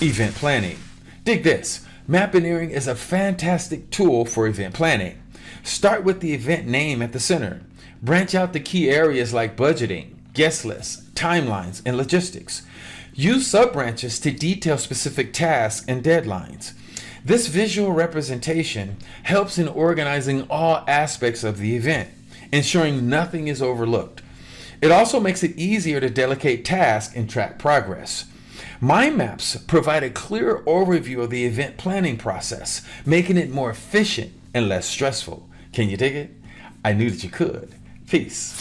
Event planning. Dig this. Mappineering is a fantastic tool for event planning. Start with the event name at the center. Branch out to key areas like budgeting, guest lists, timelines, and logistics. Use sub-branches to detail specific tasks and deadlines. This visual representation helps in organizing all aspects of the event, ensuring nothing is overlooked. It also makes it easier to delegate tasks and track progress. Mind maps provide a clear overview of the event planning process, making it more efficient and less stressful. Can you dig it? I knew that you could. Peace.